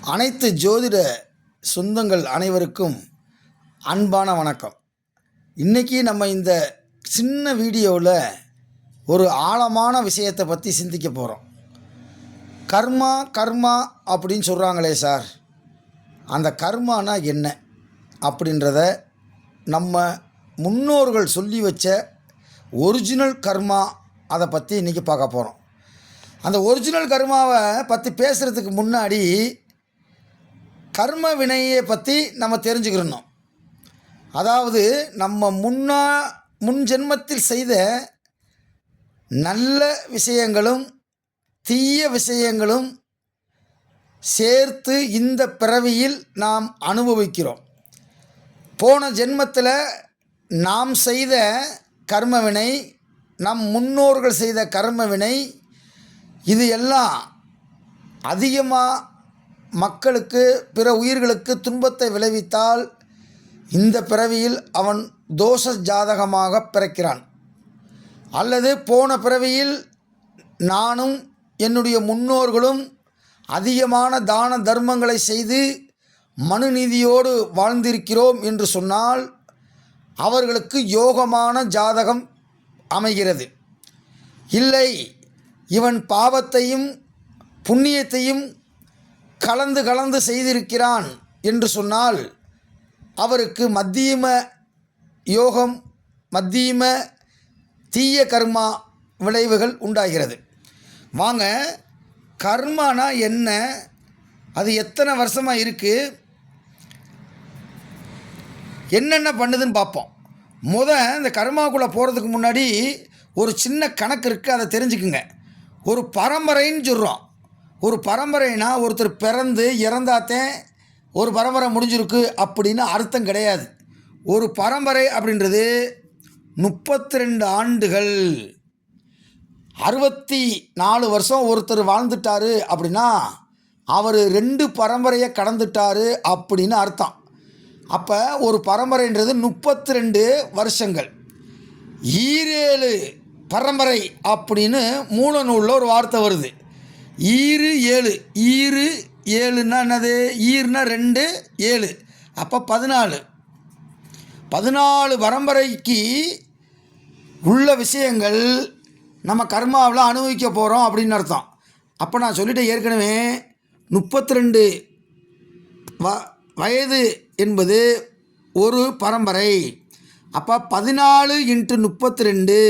அனைத்து ஜோதிட சொந்தங்கள் அனைவருக்கும் அன்பான வணக்கம். இன்றைக்கி நம்ம இந்த சின்ன வீடியோவில் ஒரு ஆழமான விஷயத்தை பற்றி சிந்திக்க போகிறோம். கர்மா அப்படின்னு சொல்கிறாங்களே சார், அந்த கர்மானா என்ன அப்படின்றத நம்ம முன்னோர்கள் சொல்லி வச்ச ஒரிஜினல் கர்மா அதை பற்றி இன்றைக்கி பார்க்க போகிறோம். அந்த ஒரிஜினல் கர்மாவை பற்றி பேசுகிறதுக்கு முன்னாடி கர்ம வினையை பற்றி நம்ம தெரிஞ்சுக்கிறணும். அதாவது நம்ம முன் ஜென்மத்தில் செய்த நல்ல விஷயங்களும் தீய விஷயங்களும் சேர்த்து இந்த பிறவியில் நாம் அனுபவிக்கிறோம். போன ஜென்மத்தில் நாம் செய்த கர்மவினை, நம் முன்னோர்கள் செய்த கர்மவினை, இது எல்லாம் அதிகமாக மக்களுக்கு பிற உயிர்களுக்கு துன்பத்தை விளைவித்தால் இந்த பிறவியில் அவன் தோஷ ஜாதகமாக பிறக்கிறான். அல்லது போன பிறவியில் நானும் என்னுடைய முன்னோர்களும் அதிகமான தான தர்மங்களை செய்து மனுநீதியோடு வாழ்ந்திருக்கிறோம் என்று சொன்னால் அவர்களுக்கு யோகமான ஜாதகம் அமைகிறது. இல்லை, இவன் பாவத்தையும் புண்ணியத்தையும் கலந்து செய்திருக்கிறான் என்று சொன்னால் அவருக்கு மத்தியம யோகம், மத்தியம தீய கர்மா விளைவுகள் உண்டாகிறது. வாங்க, கர்மானா என்ன, அது எத்தனை வருஷமாக இருக்குது, என்னென்ன பண்ணுதுன்னு பார்ப்போம். இந்த கர்மாக்குள்ளே போகிறதுக்கு முன்னாடி ஒரு சின்ன கணக்கு இருக்குது, அதை தெரிஞ்சுக்குங்க. ஒரு பரம்பரைன்னு சொல்கிறோம். ஒரு பரம்பரைனா ஒருத்தர் பிறந்து இறந்தாத்தேன் ஒரு பரம்பரை முடிஞ்சிருக்கு அப்படின்னு அர்த்தம் கிடையாது. ஒரு பரம்பரை அப்படின்றது 32 ஆண்டுகள், 64 வருஷம் ஒருத்தர் வாழ்ந்துட்டார் அப்படின்னா அவர் 2 பரம்பரையை கடந்துட்டார் அப்படின்னு அர்த்தம். அப்போ ஒரு பரம்பரைன்றது 32 வருஷங்கள். 7 பரம்பரை அப்படின்னு மூல நூலில் ஒரு வார்த்தை வருது. 7 7ன்னா என்னது, ஈர்னா 2 7, அப்போ 14 பரம்பரைக்கு உள்ள விஷயங்கள் நம்ம கர்மாவில் அனுபவிக்க போகிறோம் அப்படின்னு அர்த்தம். அப்போ நான் சொல்லிட்டேன் ஏற்கனவே, 32 வயது என்பது ஒரு பரம்பரை. அப்போ 14 × 32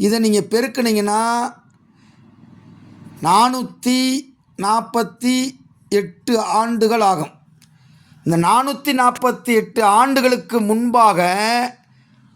இதை நீங்கள் பெருக்குனீங்கன்னா 448 ஆண்டுகள் ஆகும். இந்த 448 ஆண்டுகளுக்கு முன்பாக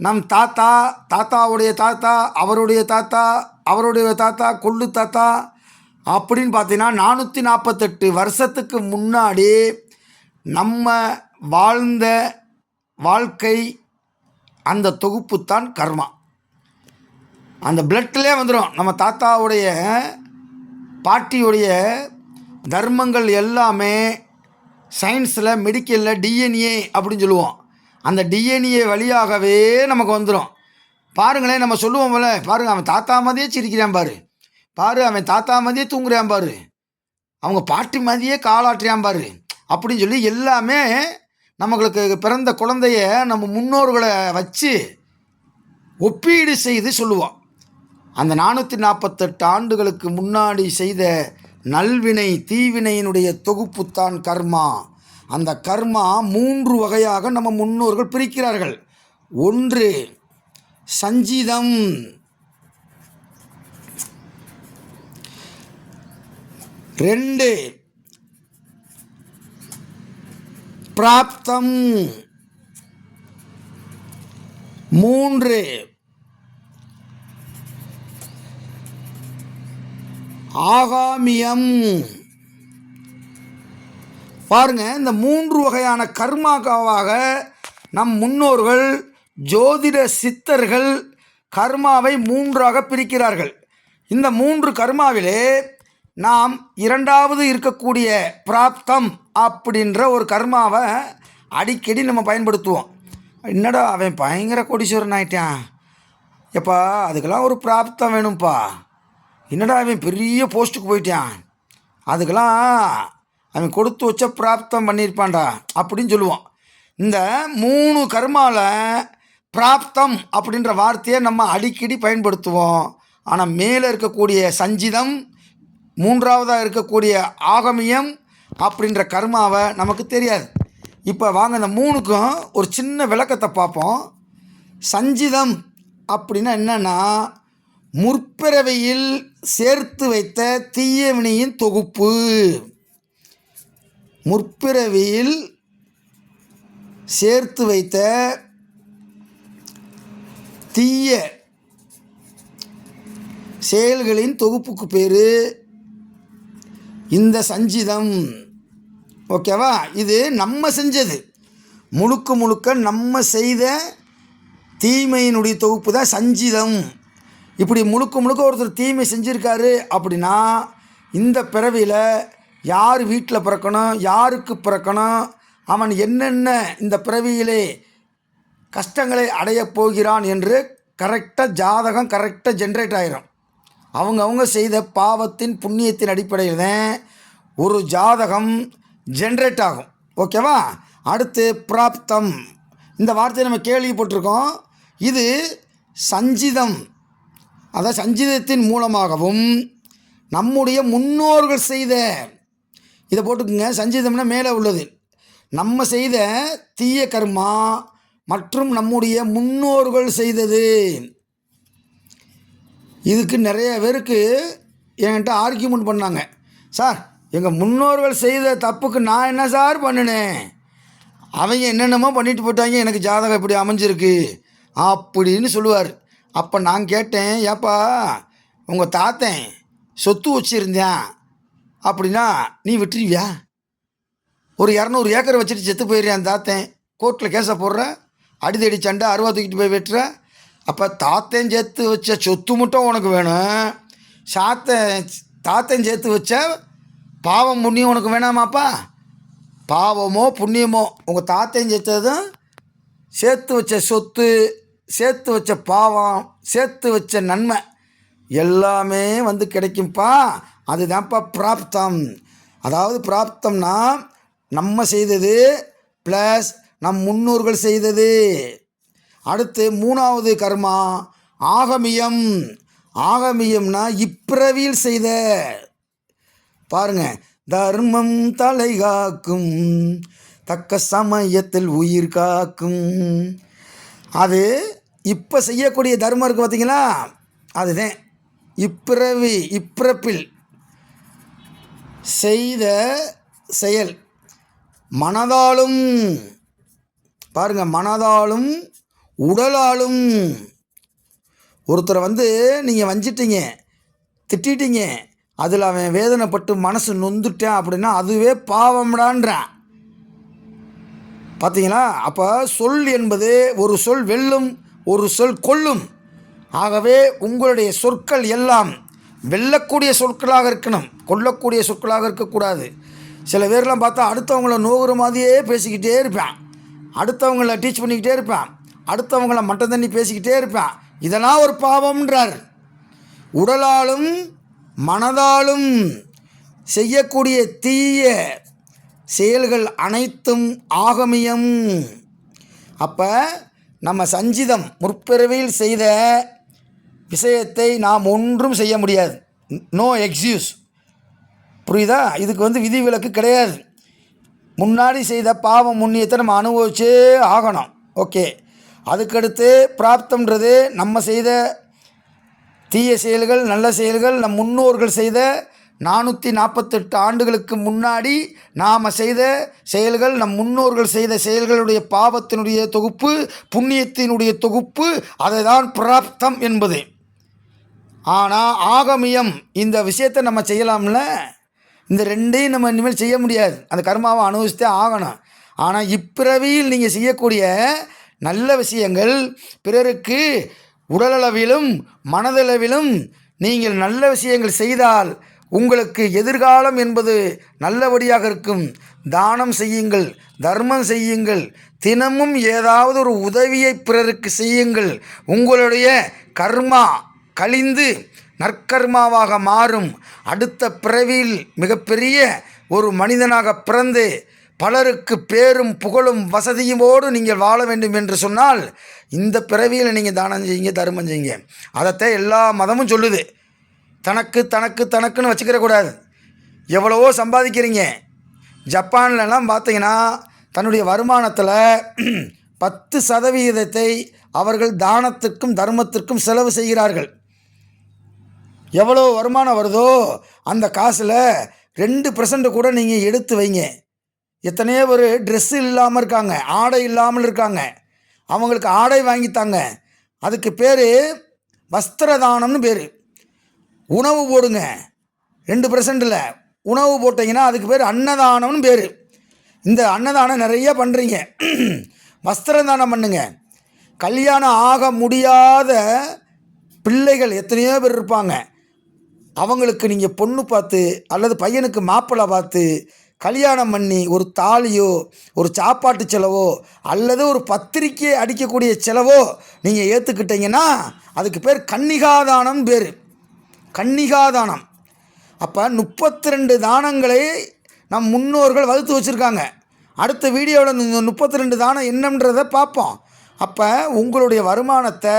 நம் தாத்தாவுடைய தாத்தா, அவருடைய தாத்தா, அவருடைய தாத்தா, கொள்ளு தாத்தா அப்படின்னு பார்த்தீங்கன்னா 448 வருஷத்துக்கு முன்னாடி நம்ம வாழ்ந்த வாழ்க்கை, அந்த தொகுப்புத்தான் கர்மா. அந்த பிளட்லேயே வந்துடும். நம்ம தாத்தாவுடைய பாட்டியுடைய தர்மங்கள் எல்லாமே சயின்ஸில், மெடிக்கலில் டிஎன்ஏ அப்படின்னு சொல்லுவோம். அந்த டிஎன்ஏ வழியாகவே நமக்கு வந்துடும். பாருங்களேன், நம்ம சொல்லுவோம் போல, பாருங்கள் அவன் தாத்தா மாதிரியே சிரிக்கிறான் பாரு, அவன் தாத்தா மாதிரியே தூங்குறான் பாரு, அவங்க பாட்டி மாதிரியே காலாட்டுறான் பாரு அப்படின்னு சொல்லி எல்லாமே நம்மளுக்கு பிறந்த குழந்தைய நம்ம முன்னோர்களை வச்சு ஒப்பீடு செய்து சொல்லுவோம். அந்த 448 ஆண்டுகளுக்கு முன்னாடி செய்த நல்வினை தீவினையினுடைய தொகுப்புத்தான் கர்மா. அந்த கர்மா 3 வகையாக நம்ம முன்னோர்கள் பிரிக்கிறார்கள். 1 சஞ்சிதம், 2 பிராப்தம், 3 ஆகாமியம். பாருங்க, இந்த 3 வகையான கர்மாவாக நம் முன்னோர்கள் ஜோதிட சித்தர்கள் கர்மாவை 3ஆக பிரிக்கிறார்கள். இந்த 3 கர்மாவிலே நாம் 2வது இருக்கக்கூடிய பிராப்தம் அப்படின்ற ஒரு கர்மாவை அடிக்கடி நம்ம பயன்படுத்துவோம். என்னடா அவன் பயங்கர கோடீஸ்வரன் ஆயிட்டான், எப்பா அதுக்கெல்லாம் ஒரு பிராப்தம் வேணும்ப்பா, என்னடா அவன் பெரிய போஸ்ட்டுக்கு போயிட்டான், அதுக்கெல்லாம் அவன் கொடுத்து வச்ச பிராப்தம் பண்ணியிருப்பான்டா அப்படின்னு சொல்லுவான். இந்த 3 கர்மாவில் பிராப்தம் அப்படின்ற வார்த்தையை நம்ம அடிக்கடி பயன்படுத்துவோம். ஆனால் மேலே இருக்கக்கூடிய சஞ்சிதம், 3ஆவதாக இருக்கக்கூடிய ஆகமியம் அப்படின்ற கர்மாவை நமக்கு தெரியாது. இப்போ வாங்க இந்த 3க்கும் ஒரு சின்ன விளக்கத்தை பார்ப்போம். சஞ்சிதம் அப்படின்னா என்னென்னா, முற்பிறவியில் சேர்த்து வைத்த தீய வினையின் தொகுப்பு. முற்பிறவியில் சேர்த்து வைத்த தீய செயல்களின் தொகுப்புக்கு பேர் இந்த சஞ்சிதம். ஓகேவா? இது நம்ம செஞ்சது, முழுக்க நம்ம செய்த தீமையினுடைய தொகுப்பு தான் சஞ்சிதம். இப்படி முழுக்க ஒருத்தர் தீமை செஞ்சுருக்காரு அப்படின்னா, இந்த பிறவியில் யார் வீட்டில் பிறக்கணும், யாருக்கு பிறக்கணும், அவன் என்னென்ன இந்த பிறவியிலே கஷ்டங்களை அடையப் போகிறான் என்று கரெக்டாக ஜாதகம் கரெக்டாக ஜென்ரேட் ஆகிரும். அவங்க செய்த பாவத்தின் புண்ணியத்தின் அடிப்படையில் தான் ஒரு ஜாதகம் ஜென்ரேட் ஆகும். ஓகேவா? அடுத்து பிராப்தம், இந்த வார்த்தையை நம்ம கேள்விப்பட்டிருக்கோம். இது சஞ்சிதம், அதாவது சஞ்சிதத்தின் மூலமாகவும் நம்முடைய முன்னோர்கள் செய்த, இதை போட்டுக்குங்க, சஞ்சிதம்னா மேலே உள்ளது, நம்ம செய்த தீய கர்மா மற்றும் நம்முடைய முன்னோர்கள் செய்தது. இதுக்கு நிறைய பேருக்கு என்கிட்ட ஆர்கியூமெண்ட் பண்ணாங்க. சார், எங்கள் முன்னோர்கள் செய்த தப்புக்கு நான் என்ன சார் பண்ணினேன், அவங்க என்னென்னமோ பண்ணிட்டு போயிட்டாங்க, எனக்கு ஜாதகம் இப்படி அமைஞ்சிருக்கு அப்படின்னு சொல்லுவார். அப்போ நான் கேட்டேன், ஏப்பா உங்கள் தாத்தன் சொத்து வச்சுருந்தேன் அப்படின்னா நீ விட்டுருவியா? ஒரு 200 ஏக்கர் வச்சுட்டு செத்து போயிடுறேன் தாத்தன், கோர்ட்டில் கேஸை போடுற, அடிதடி சண்டை, அருவா தூக்கிட்டு போய் வெட்டுற. அப்போ தாத்தன் சேர்த்து வச்ச சொத்து மட்டும் உனக்கு வேணும், தாத்தன் சேர்த்து வச்ச பாவம் புண்ணியம் உனக்கு வேணாமாப்பா? பாவமோ புண்ணியமோ உங்கள் தாத்தன் சேர்த்ததும், சேர்த்து வச்ச சொத்து, சேர்த்து வச்ச பாவம், சேர்த்து வச்ச நன்மை எல்லாமே வந்து கிடைக்கும்ப்பா. அதுதான்ப்பா பிராப்தம். அதாவது பிராப்தம்னா நம்ம செய்தது ப்ளஸ் நம் முன்னோர்கள் செய்தது. அடுத்து 3ஆவது கர்மா ஆகமியம். ஆகமியம்னா இப்பிறவியில் செய்த, பாருங்க, தர்மம் தலை காக்கும், தக்க சமயத்தில் உயிர் காக்கும். அது இப்போ செய்யக்கூடிய தர்மம் இருக்குது பார்த்தீங்களா, அதுதான் இப்பிறப்பில் செய்த செயல். மனதாலும், பாருங்கள், மனதாலும் உடலாலும். ஒருத்தரை வந்து நீங்கள் வஞ்சிட்டீங்க, திட்டிட்டீங்க, அதில் அவன் வேதனைப்பட்டு மனசு நொந்துட்டான் அப்படின்னா அதுவே பாவம்டான்றான். பார்த்தீங்களா? அப்போ சொல் என்பது ஒரு சொல் வெல்லும், ஒரு சொல் கொல்லும். ஆகவே உங்களுடைய சொற்கள் எல்லாம் வெல்லக்கூடிய சொற்களாக இருக்கணும், கொல்லக்கூடிய சொற்களாக இருக்கக்கூடாது. சில பேர்லாம் பார்த்தா அடுத்தவங்கள நோகுற மாதிரியே பேசிக்கிட்டே இருப்பான், அடுத்தவங்கள டீச் பண்ணிக்கிட்டே இருப்பான், அடுத்தவங்கள மட்டம் தண்ணி பேசிக்கிட்டே இருப்பான். இதெல்லாம் ஒரு பாவம்ன்றார். உடலாலும் மனதாலும் செய்யக்கூடிய தீய செயல்கள் அனைத்தும் ஆகமியம். அப்போ நம்ம சஞ்சிதம் முற்பிறவியில் செய்த விஷயத்தை நாம் ஒன்றும் செய்ய முடியாது. No excuse. புரியுதா? இதுக்கு வந்து விதிவிலக்கு கிடையாது. முன்னாடி செய்த பாவம் புண்ணியத்தை நம்ம அனுபவிச்சே ஆகணும். ஓகே. அதுக்கடுத்து பிராப்தம்ன்றது நம்ம செய்த தீய செயல்கள், நல்ல செயல்கள், நம் முன்னோர்கள் செய்த 448 ஆண்டுகளுக்கு முன்னாடி நாம் செய்த செயல்கள், நம் முன்னோர்கள் செய்த செயல்களுடைய பாவத்தினுடைய தொகுப்பு, புண்ணியத்தினுடைய தொகுப்பு, அதை தான் பிராப்தம் என்பது. ஆனால் ஆகமியம் இந்த விஷயத்தை நம்ம செய்யலாம்ல, இந்த ரெண்டையும் நம்ம இனிமேல் செய்ய முடியாது, அந்த கர்மாவை அனுபவிச்சுட்டே ஆகணும். ஆனால் இப்பிறவியில் நீங்கள் செய்யக்கூடிய நல்ல விஷயங்கள், பிறருக்கு உடலளவிலும் மனதளவிலும் நீங்கள் நல்ல விஷயங்கள் செய்தால் உங்களுக்கு எதிர்காலம் என்பது நல்லபடியாக இருக்கும். தானம் செய்யுங்கள், தர்மம் செய்யுங்கள், தினமும் ஏதாவது ஒரு உதவியை பிறருக்கு செய்யுங்கள். உங்களுடைய கர்மா கழிந்து நற்கர்மாவாக மாறும். அடுத்த பிறவியில் மிகப்பெரிய ஒரு மனிதனாக பிறந்து பலருக்கு பேரும் புகழும் வசதியுமோடு நீங்கள் வாழ வேண்டும் என்று சொன்னால் இந்த பிறவியில் நீங்கள் தானம் செய்யுங்க, தர்மம் செய்யுங்க. அதைத்தான் எல்லா மதமும் சொல்லுது. தனக்கு தனக்கு தனக்குன்னு வச்சுக்கிற கூடாது. எவ்வளவோ சம்பாதிக்கிறீங்க. ஜப்பான்லலாம் பார்த்தீங்கன்னா தன்னுடைய வருமானத்தில் 10% அவர்கள் தானத்திற்கும் தர்மத்திற்கும் செலவு செய்கிறார்கள். எவ்வளோ வருமானம் வருதோ அந்த காசில் 2% கூட நீங்கள் எடுத்து வைங்க. எத்தனையோ ஒரு ட்ரெஸ்ஸு இல்லாமல் இருக்காங்க, ஆடை இல்லாமல் இருக்காங்க. அவங்களுக்கு ஆடை வாங்கித்தாங்க. அதுக்கு பேர் வஸ்திரதானம்னு பேர். உணவு போடுங்க, 2%ல் உணவு போட்டிங்கன்னா அதுக்கு பேர் அன்னதானம்னு பேர். இந்த அன்னதானம் நிறைய பண்ணுறீங்க. வஸ்திரதானம் பண்ணுங்க. கல்யாணம் ஆக முடியாத பிள்ளைகள் எத்தனையோ பேர் இருப்பாங்க. அவங்களுக்கு நீங்கள் பொண்ணு பார்த்து அல்லது பையனுக்கு மாப்பிள்ளை பார்த்து கல்யாணம் பண்ணி ஒரு தாலியோ ஒரு சாப்பாட்டு செலவோ அல்லது ஒரு பத்திரிக்கை அடிக்கக்கூடிய செலவோ நீங்கள் ஏற்றுக்கிட்டீங்கன்னா அதுக்கு பேர் கன்னிகாதானம் பேர். கன்னிகாதானம். அப்போ 32 தானங்களை நம் முன்னோர்கள் வகுத்து வச்சுருக்காங்க. அடுத்த வீடியோவில் இந்த 32 தானம் என்னன்றதை பார்ப்போம். அப்போ உங்களுடைய வருமானத்தை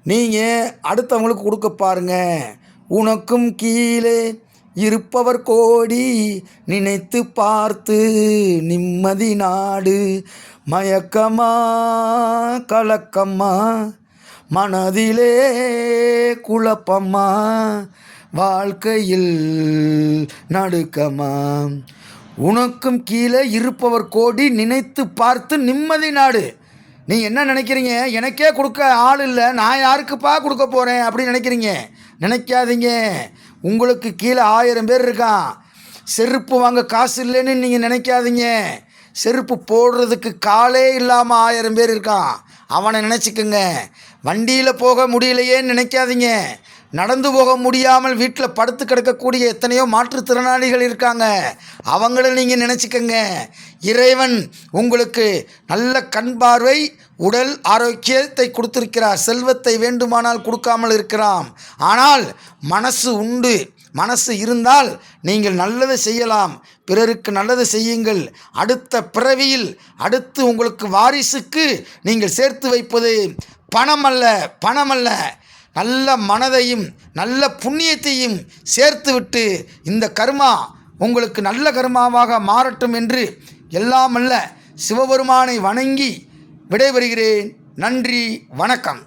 நீங்கள் அடுத்தவங்களுக்கு கொடுக்க பாருங்கள். உனக்கும் கீழே இருப்பவர் கோடி, நினைத்து பார்த்து நிம்மதி நாடு. மயக்கமா கலக்கம்மா, மனதிலே குழப்பமா, வாழ்க்கையில் நடுக்கமா. உனக்கும் கீழே இருப்பவர் கோடி, நினைத்து பார்த்து நிம்மதி நாடு. நீங்கள் என்ன நினைக்கிறீங்க? எனக்கே கொடுக்க ஆள் இல்லை, நான் யாருக்குப்பா கொடுக்க போகிறேன் அப்படின்னு நினைக்கிறீங்க. நினைக்காதீங்க. உங்களுக்கு கீழே 1000 பேர் இருக்கான். செருப்பு வாங்க காசு இல்லைன்னு நீங்கள் நினைக்காதீங்க. செருப்பு போடுறதுக்கு காலே இல்லாமல் 1000 பேர் இருக்கான். அவனை நினச்சிக்கோங்க. வண்டியில் போக முடியலையேன்னு நினைக்காதீங்க. நடந்து போக முடியாமல் வீட்டில் படுத்து கிடக்கக்கூடிய எத்தனையோ மாற்றுத்திறனாளிகள் இருக்காங்க. அவங்கள நீங்கள் நினச்சிக்கங்க. இறைவன் உங்களுக்கு நல்ல கண் பார்வை, உடல் ஆரோக்கியத்தை கொடுத்திருக்கிறார். செல்வத்தை வேண்டுமானால் கொடுக்காமல் இருக்கிறான். ஆனால் மனசு உண்டு. மனசு இருந்தால் நீங்கள் நல்லதை செய்யலாம். பிறருக்கு நல்லது செய்யுங்கள். அடுத்த பிறவியில் அடுத்து உங்களுக்கு வாரிசுக்கு நீங்கள் சேர்த்து வைப்பது பணமல்ல, நல்ல மனதையும் நல்ல புண்ணியத்தையும் சேர்த்துவிட்டு இந்த கர்மா உங்களுக்கு நல்ல கர்மாவாக மாறட்டும் என்று எல்லாமல்ல சிவபெருமானை வணங்கி விடைபெறுகிறேன். நன்றி, வணக்கம்.